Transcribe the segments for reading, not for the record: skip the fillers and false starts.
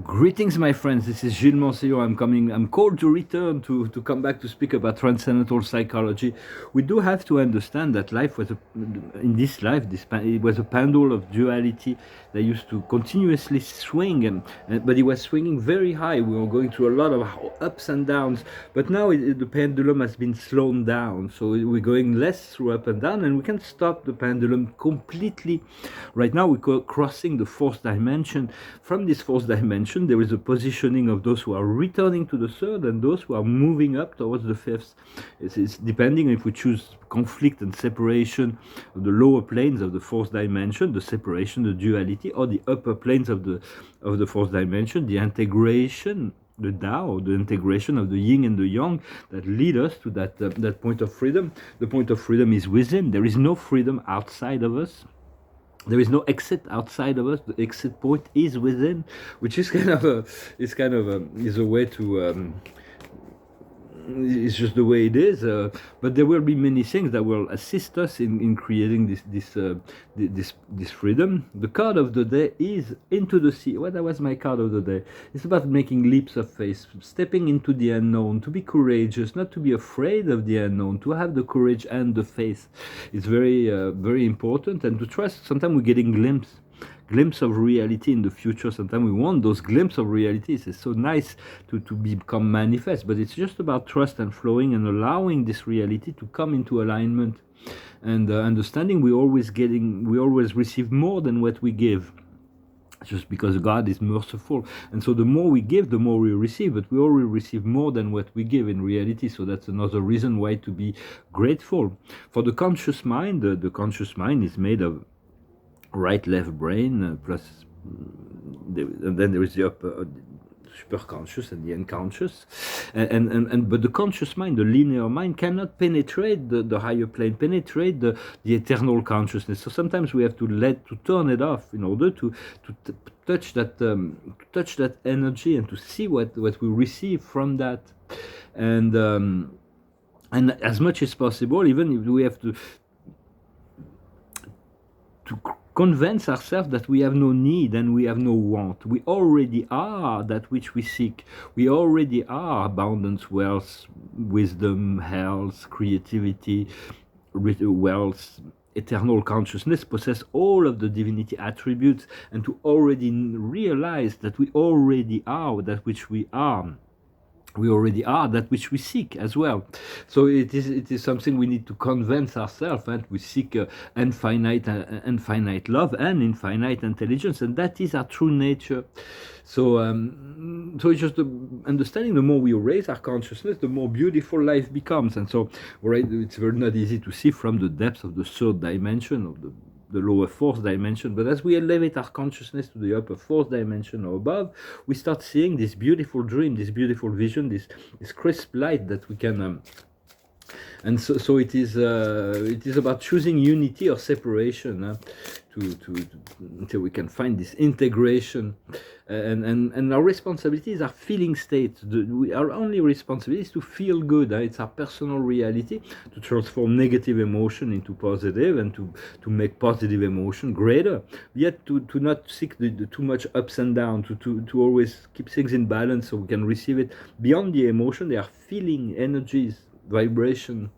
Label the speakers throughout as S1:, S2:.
S1: Greetings, my friends. This is Gilles Monsignor. I'm called to return to come back to speak about transcendental psychology. We do have to understand that life was in this life, it was a pendulum of duality that used to continuously swing, but it was swinging very high. We were going through a lot of ups and downs, but now the pendulum has been slowed down. So we're going less through up and down, and we can stop the pendulum completely. Right now, we're crossing the fourth dimension. From this fourth dimension, there is a positioning of those who are returning to the third and those who are moving up towards the fifth. It's depending if we choose conflict and separation of the lower planes of the fourth dimension, the separation, the duality, or the upper planes of the fourth dimension, the integration, the Tao, the integration of the yin and the yang that lead us to that point of freedom. The point of freedom is within. There is no freedom outside of us. There is no exit outside of us. The exit point is within, which is is a way to. It's just the way it is. But there will be many things that will assist us in creating this freedom. The card of the day is into the sea. Well, that was my card of the day. It's about making leaps of faith, stepping into the unknown, to be courageous, not to be afraid of the unknown, to have the courage and the faith. It's very important, and to trust. Sometimes we're getting glimpse of reality in the future. Sometimes we want those glimpses of reality. It's so nice to become manifest, but it's just about trust and flowing and allowing this reality to come into alignment and understanding we always receive more than what we give, just because God is merciful. And so the more we give, the more we receive, but we already receive more than what we give in reality. So that's another reason why to be grateful. For the conscious mind, the conscious mind is made of right, left brain, plus, and then there is the upper, superconscious and the unconscious, but the conscious mind, the linear mind, cannot penetrate the higher plane, penetrate the eternal consciousness. So sometimes we have to turn it off in order to touch that energy and to see what we receive from that, and as much as possible, even if we have to convince ourselves that we have no need and we have no want. We already are that which we seek. We already are abundance, wealth, wisdom, health, creativity, wealth, eternal consciousness, possess all of the divinity attributes, and to already realize that we already are that which we are. We already are that which we seek as well. So it is something we need to convince ourselves, and we seek infinite love and infinite intelligence, and that is our true nature. So it's just understanding, the more we raise our consciousness, the more beautiful life becomes. And so, right, it's very not easy to see from the depths of the third dimension, of the lower fourth dimension, but as we elevate our consciousness to the upper fourth dimension or above, we start seeing this beautiful dream, this beautiful vision, this crisp light that we can and so it is about choosing unity or separation, until we can find this integration, and our responsibilities are feeling states. Our only responsibility is to feel good. It's our personal reality to transform negative emotion into positive, and to make positive emotion greater, yet to not seek the too much ups and downs, to always keep things in balance so we can receive it beyond the emotion. They are feeling energies, vibration.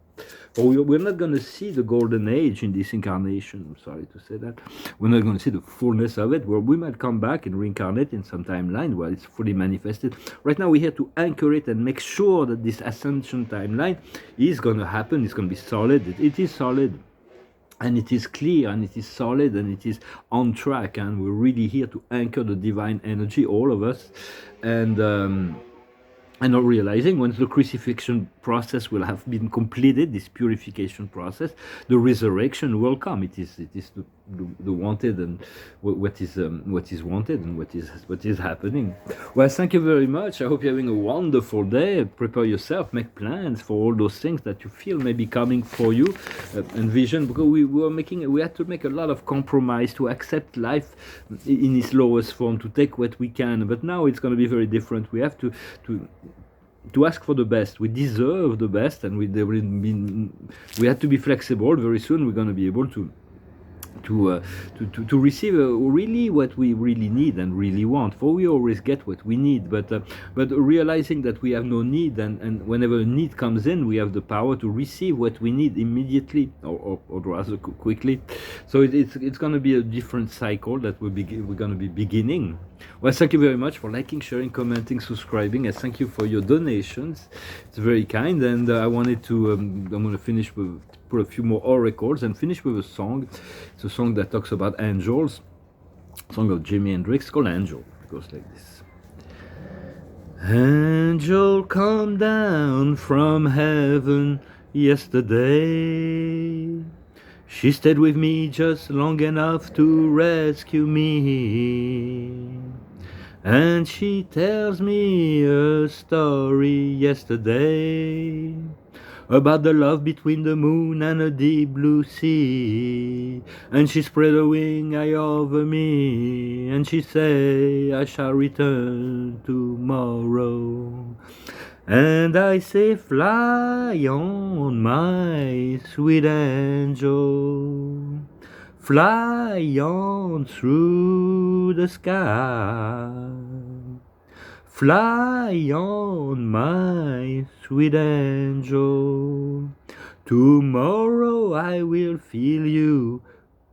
S1: We're not going to see the golden age in this incarnation. I'm sorry to say that. We're not going to see the fullness of it. Well, we might come back and reincarnate in some timeline where it's fully manifested. Right now, we're here to anchor it and make sure that this ascension timeline is going to happen. It's going to be solid. It is solid. And it is clear, and it is solid, and it is on track. And we're really here to anchor the divine energy, all of us. And not realizing, once the crucifixion process will have been completed, this purification process, the resurrection will come. It is the wanted, and what is wanted, and what is happening. Well, thank you very much. I hope you're having a wonderful day. Prepare yourself, make plans for all those things that you feel may be coming for you, envision, because we had to make a lot of compromise to accept life in its lowest form, to take what we can. But now it's going to be very different. We have to ask for the best. We deserve the best, and we had to be flexible. Very soon we're going to be able to to receive really what we really need and really want. For we always get what we need, but realizing that we have no need, and whenever a need comes in, we have the power to receive what we need immediately, or rather quickly. So it's going to be a different cycle that we're going to be beginning. Well, thank you very much for liking, sharing, commenting, subscribing, and thank you for your donations. It's very kind, and I wanted to I'm going to finish with put a few more oracles and finish with a song. It's a song that talks about angels, a song of Jimi Hendrix called Angel. It goes like this. Angel come down from heaven yesterday. She stayed with me just long enough to rescue me. And she tells me a story yesterday about the love between the moon and a deep blue sea. And she spread her wing high over me, and she say, I shall return tomorrow. And I say, fly on, my sweet angel, fly on through the sky. Fly on, my sweet angel, tomorrow I will feel you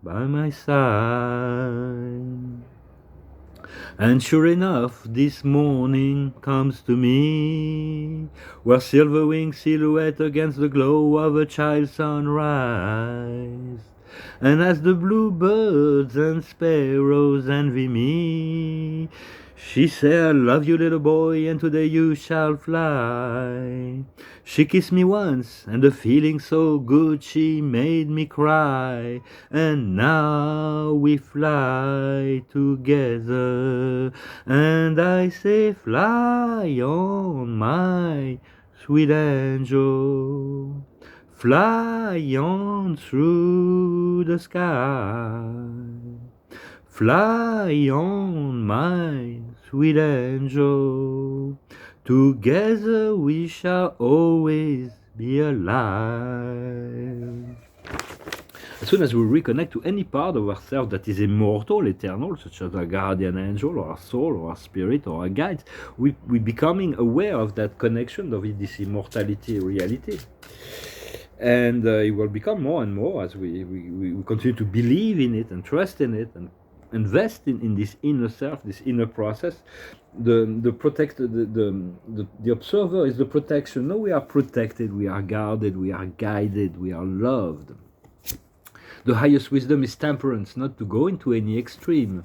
S1: by my side. And sure enough, this morning comes to me, where silver-winged silhouette against the glow of a child's sunrise. And as the bluebirds and sparrows envy me, she said, I love you, little boy, and today you shall fly. She kissed me once, and the feeling so good she made me cry. And now we fly together, and I say, fly on, my sweet angel, fly on through the sky. Fly on, my sweet angel, together we shall always be alive. As soon as we reconnect to any part of ourselves that is immortal, eternal, such as our guardian angel, or our soul, or our spirit, or our guides, we becoming aware of that connection, of this immortality reality. And it will become more and more as we continue to believe in it and trust in it and invest in this inner self, this inner process. The observer is the protection. No, we are protected, we are guarded, we are guided, we are loved. The highest wisdom is temperance, not to go into any extreme.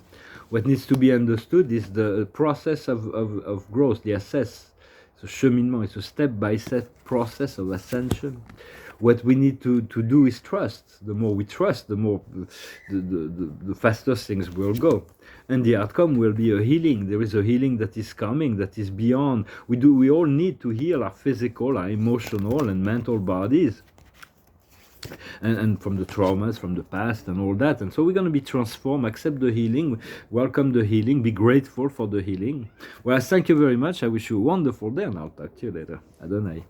S1: What needs to be understood is the process of growth, the assess. It's a cheminement, it's a step-by-step process of ascension. What we need to do is trust. The more we trust, the more the faster things will go, and the outcome will be a healing. There is a healing that is coming, that is beyond. We all need to heal our physical, our emotional, and mental bodies, and from the traumas from the past and all that. And so we're going to be transformed. Accept the healing, welcome the healing, be grateful for the healing. Well, thank you very much. I wish you a wonderful day, and I'll talk to you later. Adonai.